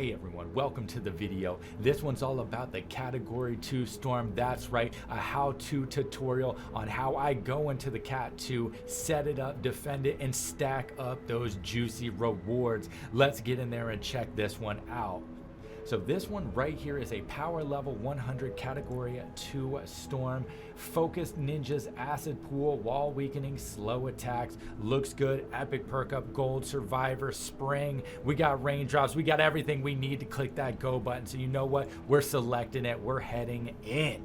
Hey everyone, welcome to the video. This one's all about the Category 2 Storm. That's right, a how-to tutorial on how I go into the Cat 2, set it up, defend it, and stack up those juicy rewards. Let's get in there and check this one out. So this one right here is a power level 100 Category 2 Storm. Focused ninjas, acid pool, wall weakening, slow attacks. Looks good, epic perk up, gold, survivor, spring. We got raindrops, we got everything we need to click that go button. So you know what? We're selecting it, we're heading in.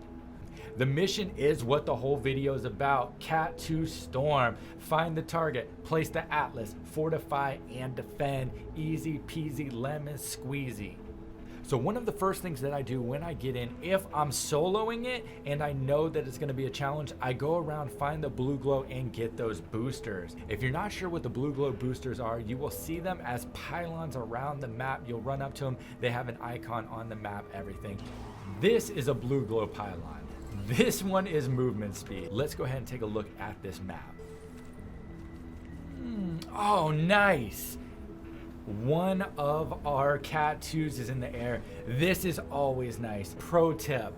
The mission is what the whole video is about. Cat 2 Storm. Find the target, place the atlas, fortify and defend. Easy peasy lemon squeezy. So one of the first things that I do when I get in, if I'm soloing it and I know that it's gonna be a challenge, I go around, find the blue glow and get those boosters. If you're not sure what the blue glow boosters are, you will see them as pylons around the map. You'll run up to them, they have an icon on the map, everything. This is a blue glow pylon. This one is movement speed. Let's go ahead and take a look at this map. Oh, nice. One of our Cat 2s is in the air. This is always nice. Pro tip.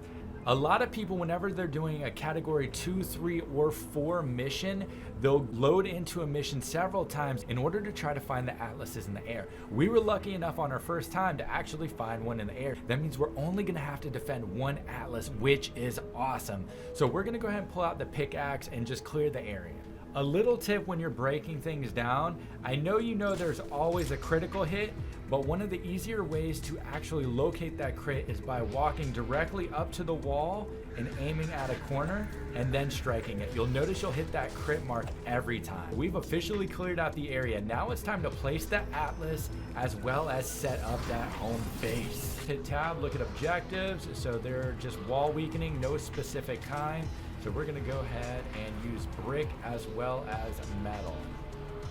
A lot of people, whenever they're doing a Category 2, 3, or 4 mission, they'll load into a mission several times in order to try to find the atlases in the air. We were lucky enough on our first time to actually find one in the air. That means we're only gonna have to defend one atlas, which is awesome. So we're gonna go ahead and pull out the pickaxe and just clear the area. A little tip when you're breaking things down, I know you know there's always a critical hit, but one of the easier ways to actually locate that crit is by walking directly up to the wall and aiming at a corner and then striking it. You'll notice you'll hit that crit mark every time. We've officially cleared out the area. Now it's time to place the atlas as well as set up that home base. Hit tab, look at objectives. So they're just wall weakening, no specific kind. So we're gonna go ahead and use brick as well as metal.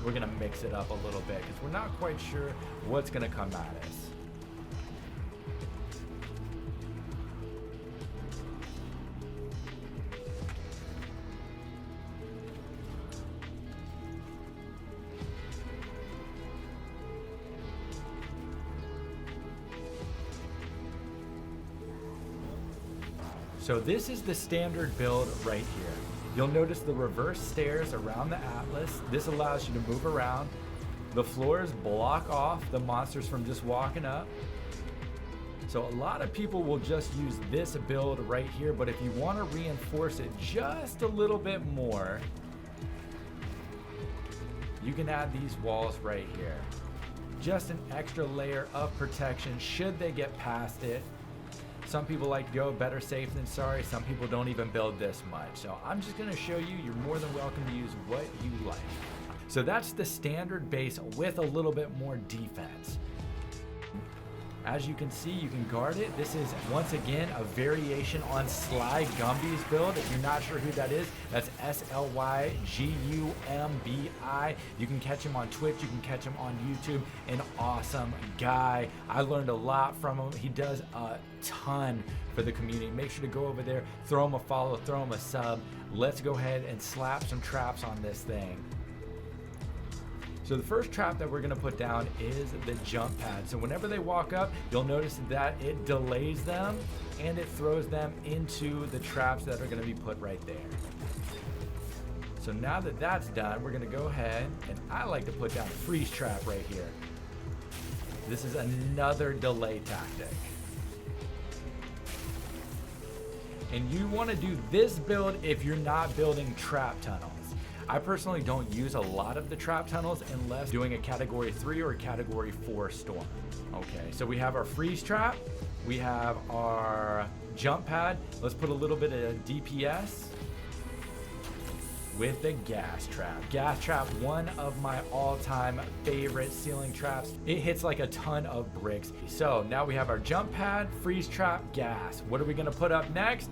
We're gonna mix it up a little bit because we're not quite sure what's gonna come at us. So this is the standard build right here. You'll notice the reverse stairs around the atlas. This allows you to move around. The floors block off the monsters from just walking up. So a lot of people will just use this build right here, but if you want to reinforce it just a little bit more, you can add these walls right here. Just an extra layer of protection should they get past it. Some people like to go better safe than sorry. Some people don't even build this much. So I'm just gonna show you, you're more than welcome to use what you like. So that's the standard base with a little bit more defense. As you can see, you can guard it. This is, once again, a variation on Sly Gumby's build. If you're not sure who that is, that's SLYGUMBI. You can catch him on Twitch, you can catch him on YouTube. An awesome guy. I learned a lot from him. He does a ton for the community. Make sure to go over there, throw him a follow, throw him a sub. Let's go ahead and slap some traps on this thing. So the first trap that we're gonna put down is the jump pad. So whenever they walk up, you'll notice that it delays them and it throws them into the traps that are gonna be put right there. So now that that's done, we're gonna go ahead, and I like to put down a freeze trap right here. This is another delay tactic. And you wanna do this build if you're not building trap tunnels. I personally don't use a lot of the trap tunnels unless doing a Category 3 or a Category 4 storm. Okay, so we have our freeze trap, we have our jump pad. Let's put a little bit of DPS with the gas trap. Gas trap, one of my all-time favorite ceiling traps. It hits like a ton of bricks. So now we have our jump pad, freeze trap, gas. What are we gonna put up next?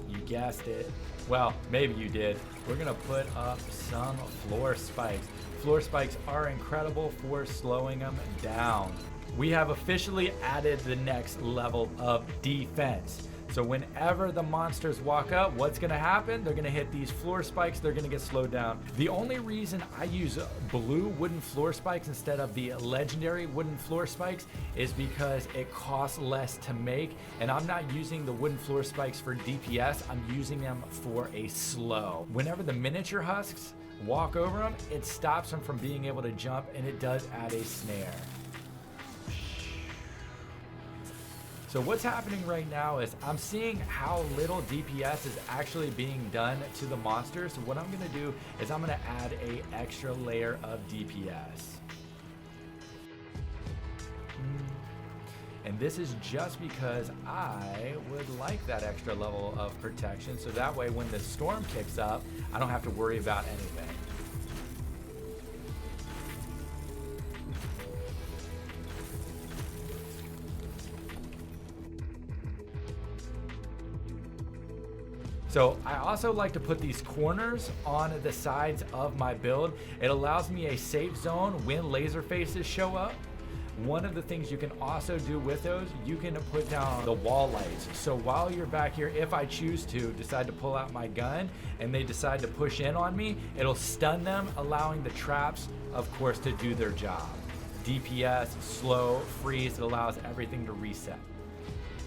You guessed it. Well, maybe you did. We're gonna put up some floor spikes. Floor spikes are incredible for slowing them down. We have officially added the next level of defense. So whenever the monsters walk up, what's gonna happen? They're gonna hit these floor spikes, they're gonna get slowed down. The only reason I use blue wooden floor spikes instead of the legendary wooden floor spikes is because it costs less to make, and I'm not using the wooden floor spikes for DPS, I'm using them for a slow. Whenever the miniature husks walk over them, it stops them from being able to jump, and it does add a snare. So what's happening right now is I'm seeing how little DPS is actually being done to the monsters. So what I'm gonna do is I'm gonna add a extra layer of DPS. And this is just because I would like that extra level of protection. So that way when the storm kicks up, I don't have to worry about anything. So I also like to put these corners on the sides of my build. It allows me a safe zone when laser faces show up. One of the things you can also do with those, you can put down the wall lights. So while you're back here, if I choose to decide to pull out my gun and they decide to push in on me, it'll stun them, allowing the traps, of course, to do their job. DPS, slow, freeze, it allows everything to reset.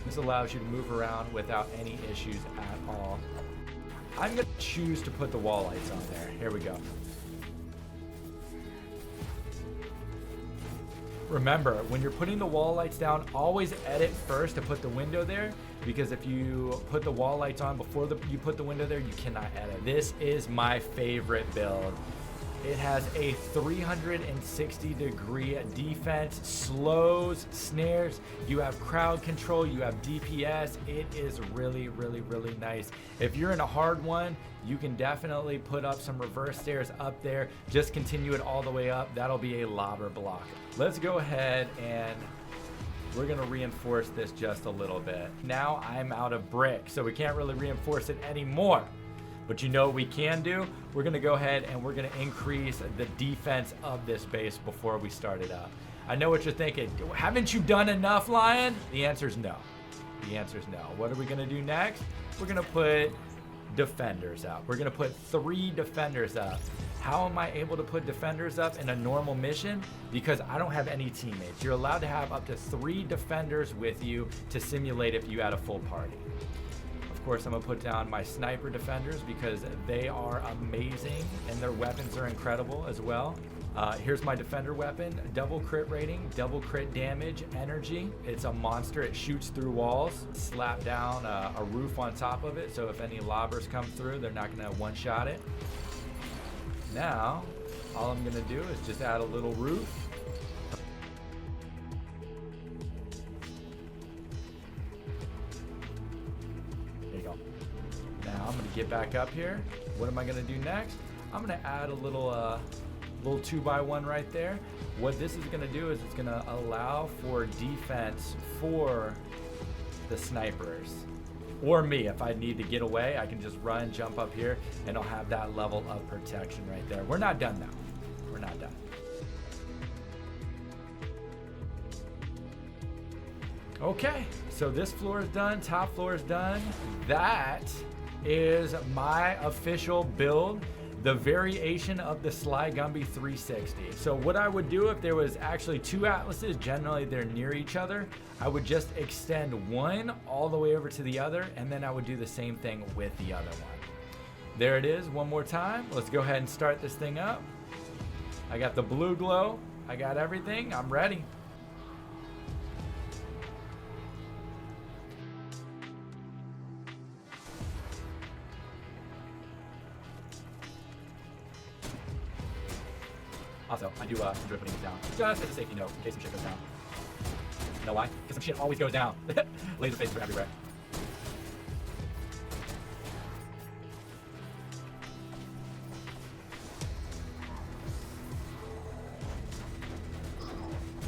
This allows you to move around without any issues at all. I'm gonna choose to put the wall lights on there. Here we go. Remember, when you're putting the wall lights down, always edit first to put the window there, because if you put the wall lights on before you put the window there, you cannot edit. This is my favorite build. It has a 360-degree defense, slows, snares, you have crowd control, you have DPS. It is really, really, really nice. If you're in a hard one, you can definitely put up some reverse stairs up there. Just continue it all the way up. That'll be a lobber block. Let's go ahead and we're gonna reinforce this just a little bit. Now I'm out of brick, so we can't really reinforce it anymore. But you know what we can do? We're gonna go ahead and we're gonna increase the defense of this base before we start it up. I know what you're thinking. Haven't you done enough, Lion? The answer is no. The answer is no. What are we gonna do next? We're gonna put defenders up. We're gonna put 3 defenders up. How am I able to put defenders up in a normal mission? Because I don't have any teammates. You're allowed to have up to 3 defenders with you to simulate if you had a full party. Of course, I'm gonna put down my sniper defenders because they are amazing and their weapons are incredible as well. Here's my defender weapon, double crit rating, double crit damage, energy. It's a monster, it shoots through walls. Slap down a roof on top of it, so if any lobbers come through, they're not gonna one-shot it. Now, all I'm gonna do is just add a little roof. Now I'm gonna get back up here. What am I gonna do next? I'm gonna add a little 2x1 right there. What this is gonna do is it's gonna allow for defense for the snipers. Or me, if I need to get away, I can just run, jump up here, and I'll have that level of protection right there. We're not done now. We're not done. Okay, so this floor is done, top floor is done. That is my official build, the variation of the Sly Gumby 360. So what I would do if there was actually 2 atlases, generally they're near each other, I would just extend one all the way over to the other, and then I would do the same thing with the other one. There it is, one more time. Let's go ahead and start this thing up. I got the blue glow, I got everything, I'm ready. Also, I do enjoy putting it down, just as a safety note, in case some shit goes down. You know why? Because some shit always goes down. Laser faces are everywhere.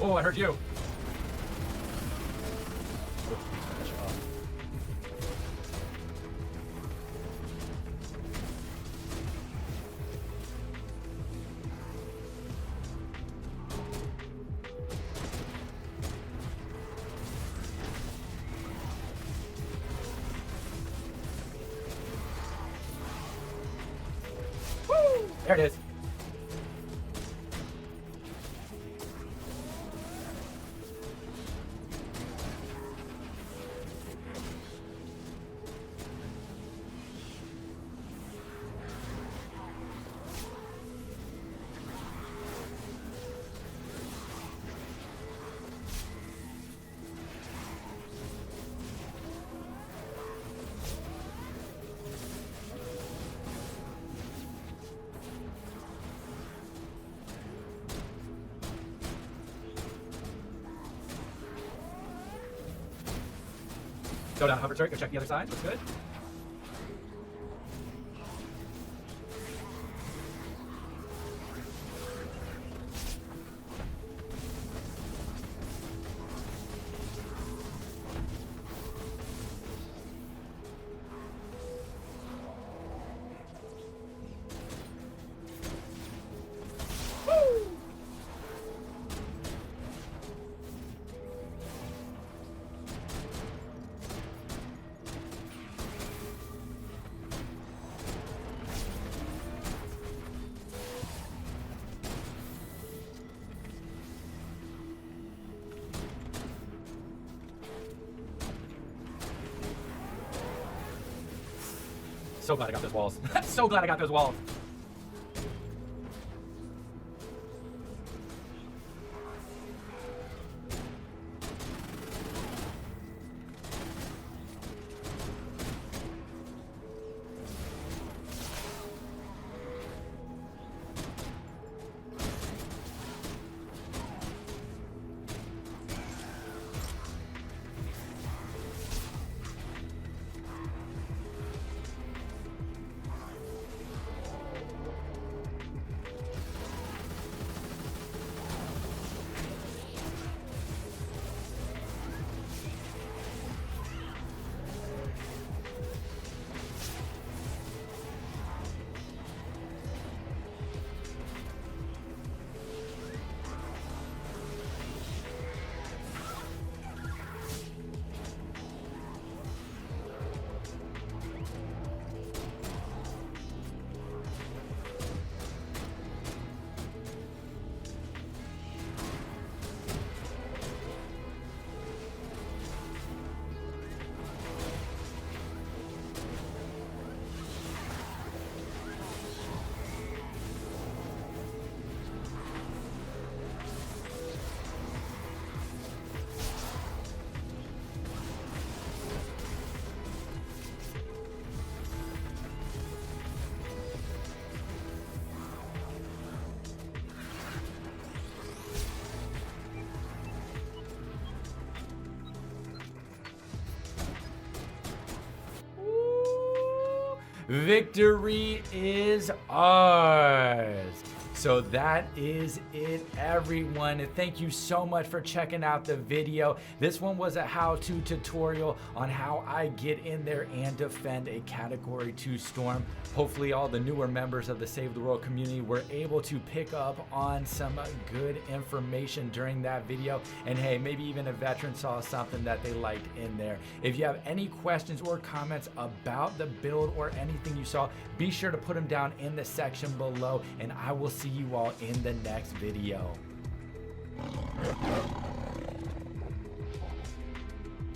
Oh, I heard you. There it is. Go down, hover turret, go check the other side. Looks good. So glad I got those walls. So glad I got those walls. Victory is ours. So that is it, everyone. Thank you so much for checking out the video. This one was a how-to tutorial on how I get in there and defend a Category 2 storm. Hopefully all the newer members of the Save the World community were able to pick up on some good information during that video. And hey, maybe even a veteran saw something that they liked in there. If you have any questions or comments about the build or anything you saw, be sure to put them down in the section below, and I will see you all in the next video.